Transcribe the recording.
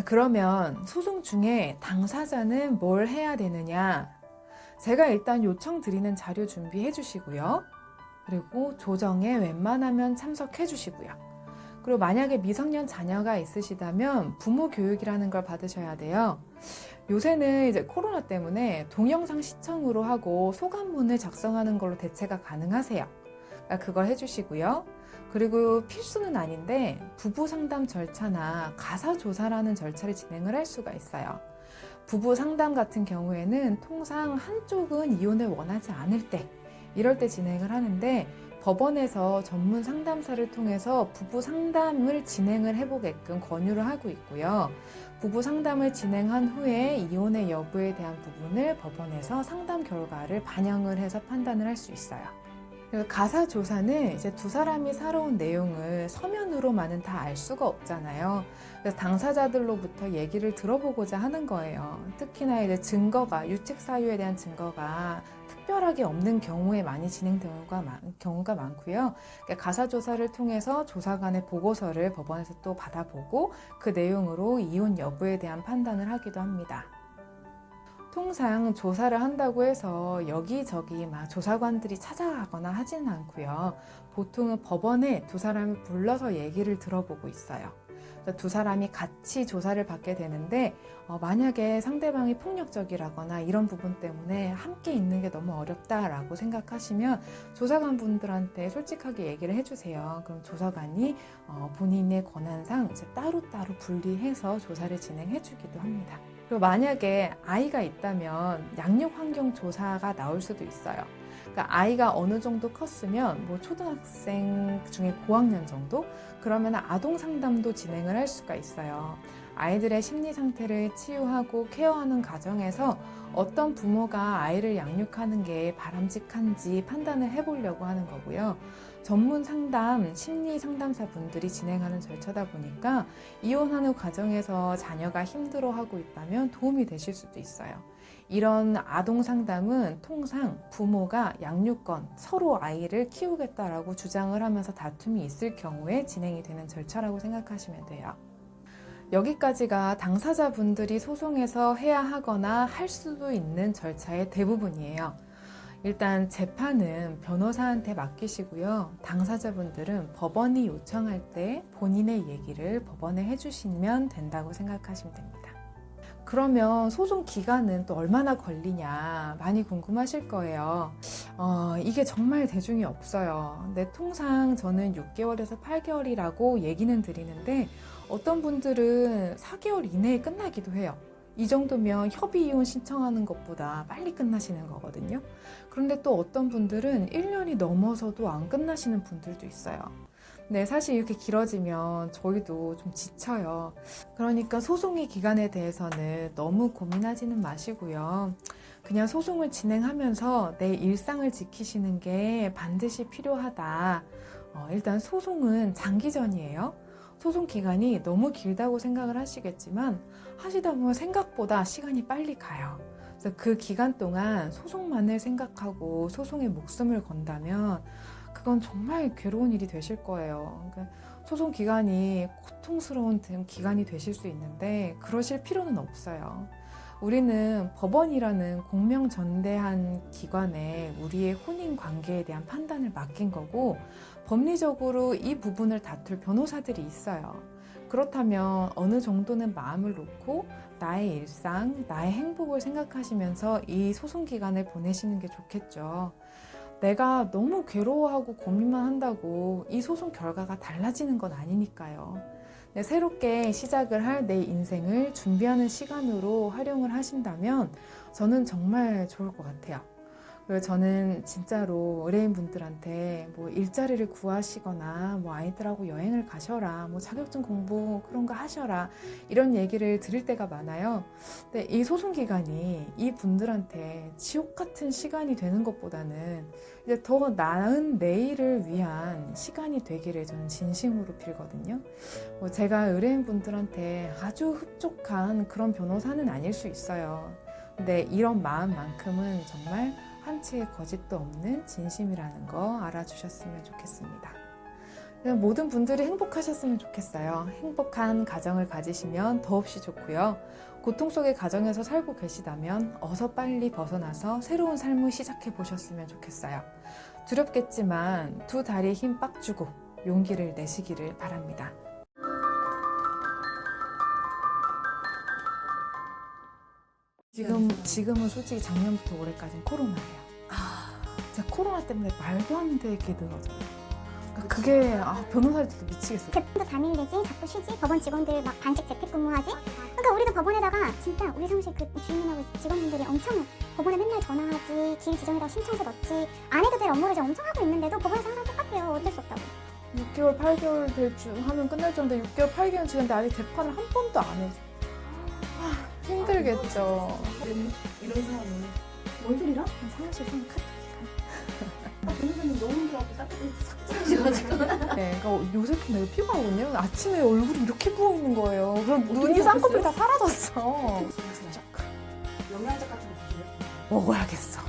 그러면 소송 중에 당사자는 뭘 해야 되느냐? 제가 일단 요청드리는 자료 준비해 주시고요. 그리고 조정에 웬만하면 참석해 주시고요. 그리고 만약에 미성년 자녀가 있으시다면 부모 교육이라는 걸 받으셔야 돼요. 요새는 이제 코로나 때문에 동영상 시청으로 하고 소감문을 작성하는 걸로 대체가 가능하세요. 그러니까 그걸 해주시고요. 그리고 필수는 아닌데 부부 상담 절차나 가사 조사라는 절차를 진행을 할 수가 있어요. 부부 상담 같은 경우에는 통상 한쪽은 이혼을 원하지 않을 때, 이럴 때 진행을 하는데 법원에서 전문 상담사를 통해서 부부 상담을 진행을 해보게끔 권유를 하고 있고요. 부부 상담을 진행한 후에 이혼의 여부에 대한 부분을 법원에서 상담 결과를 반영을 해서 판단을 할 수 있어요. 가사 조사는 이제 두 사람이 살아온 내용을 서면으로만은 다 알 수가 없잖아요. 그래서 당사자들로부터 얘기를 들어보고자 하는 거예요. 특히나 이제 증거가, 유책 사유에 대한 증거가 특별하게 없는 경우에 많이 진행되는 경우가 많고요. 그러니까 가사 조사를 통해서 조사관의 보고서를 법원에서 또 받아보고 그 내용으로 이혼 여부에 대한 판단을 하기도 합니다. 통상 조사를 한다고 해서 여기저기 막 조사관들이 찾아가거나 하지는 않고요. 보통은 법원에 두 사람을 불러서 얘기를 들어보고 있어요. 두 사람이 같이 조사를 받게 되는데 만약에 상대방이 폭력적이라거나 이런 부분 때문에 함께 있는 게 너무 어렵다라고 생각하시면 조사관 분들한테 솔직하게 얘기를 해주세요. 그럼 조사관이 본인의 권한상 이제 따로따로 분리해서 조사를 진행해 주기도 합니다. 그리고 만약에 아이가 있다면 양육 환경 조사가 나올 수도 있어요. 그러니까 아이가 어느 정도 컸으면 뭐 초등학생 중에 고학년 정도? 그러면 아동 상담도 진행을 할 수가 있어요. 아이들의 심리 상태를 치유하고 케어하는 과정에서 어떤 부모가 아이를 양육하는 게 바람직한지 판단을 해보려고 하는 거고요. 전문 상담, 심리 상담사 분들이 진행하는 절차다 보니까 이혼하는 과정에서 자녀가 힘들어하고 있다면 도움이 되실 수도 있어요. 이런 아동 상담은 통상 부모가 양육권, 서로 아이를 키우겠다라고 주장을 하면서 다툼이 있을 경우에 진행이 되는 절차라고 생각하시면 돼요. 여기까지가 당사자분들이 소송에서 해야 하거나 할 수도 있는 절차의 대부분이에요. 일단 재판은 변호사한테 맡기시고요. 당사자분들은 법원이 요청할 때 본인의 얘기를 법원에 해주시면 된다고 생각하시면 됩니다. 그러면 소송 기간은 또 얼마나 걸리냐 많이 궁금하실 거예요. 이게 정말 대중이 없어요. 근데 통상 저는 6개월에서 8개월이라고 얘기는 드리는데 어떤 분들은 4개월 이내에 끝나기도 해요. 이 정도면 협의 이혼 신청하는 것보다 빨리 끝나시는 거거든요. 그런데 또 어떤 분들은 1년이 넘어서도 안 끝나시는 분들도 있어요. 네, 사실 이렇게 길어지면 저희도 좀 지쳐요. 그러니까 소송의 기간에 대해서는 너무 고민하지는 마시고요. 그냥 소송을 진행하면서 내 일상을 지키시는 게 반드시 필요하다. 일단 소송은 장기전이에요. 소송 기간이 너무 길다고 생각을 하시겠지만 하시다 보면 생각보다 시간이 빨리 가요. 그래서 그 기간 동안 소송만을 생각하고 소송에 목숨을 건다면 그건 정말 괴로운 일이 되실 거예요. 그러니까 소송 기간이 고통스러운 기간이 되실 수 있는데 그러실 필요는 없어요. 우리는 법원이라는 공명전대한 기관에 우리의 혼인 관계에 대한 판단을 맡긴 거고 법리적으로 이 부분을 다툴 변호사들이 있어요. 그렇다면 어느 정도는 마음을 놓고 나의 일상, 나의 행복을 생각하시면서 이 소송 기간을 보내시는 게 좋겠죠. 내가 너무 괴로워하고 고민만 한다고 이 소송 결과가 달라지는 건 아니니까요. 새롭게 시작을 할 내 인생을 준비하는 시간으로 활용을 하신다면 저는 정말 좋을 것 같아요. 그리고 저는 진짜로 의뢰인분들한테 뭐 일자리를 구하시거나 뭐 아이들하고 여행을 가셔라, 뭐 자격증 공부 그런 거 하셔라 이런 얘기를 드릴 때가 많아요. 근데 이 소송 기간이 이 분들한테 지옥 같은 시간이 되는 것보다는 이제 더 나은 내일을 위한 시간이 되기를 저는 진심으로 빌거든요. 뭐 제가 의뢰인분들한테 아주 흡족한 그런 변호사는 아닐 수 있어요. 근데 이런 마음만큼은 정말 한치의 거짓도 없는 진심이라는 거 알아주셨으면 좋겠습니다. 그냥 모든 분들이 행복하셨으면 좋겠어요. 행복한 가정을 가지시면 더없이 좋고요. 고통 속의 가정에서 살고 계시다면 어서 빨리 벗어나서 새로운 삶을 시작해 보셨으면 좋겠어요. 두렵겠지만 두 다리에 힘 빡 주고 용기를 내시기를 바랍니다. 지금은 솔직히 작년부터 올해까지는 코로나예요. 진짜 코로나 때문에 말도 안 되게 늘어져요. 그게 변호사들 되게 미치겠어요. 제품도 단일되지, 자꾸 쉬지, 법원 직원들 막 반씩 재택근무하지. 그러니까 우리도 법원에다가 진짜 우리 사무실 그 주임님하고 직원분들이 엄청 법원에 맨날 전화하지, 기일 지정에다가 신청서 넣지, 안 해도 될 업무를 이제 엄청 하고 있는데도 법원에서 항상 똑같아요. 어쩔 수 없다고. 6개월, 8개월 될 줄 하면 끝날 줄 알았는데 6개월, 8개월 지났는데 아직 재판을 한 번도 안 해서 힘들겠죠. 이런 사람은 월들이랑 사무실 좀 카톡. 변호사님 너무 힘들어갖고 따뜻하게 싹 찌르셔가지고 네, 그러니까 요새 좀 내가 피곤하거든요. 아침에 얼굴이 이렇게 부어 있는 거예요. 그럼 눈이 쌍꺼풀이 다 사라졌어. 영양제 같은 거 드세요? 먹어야겠어.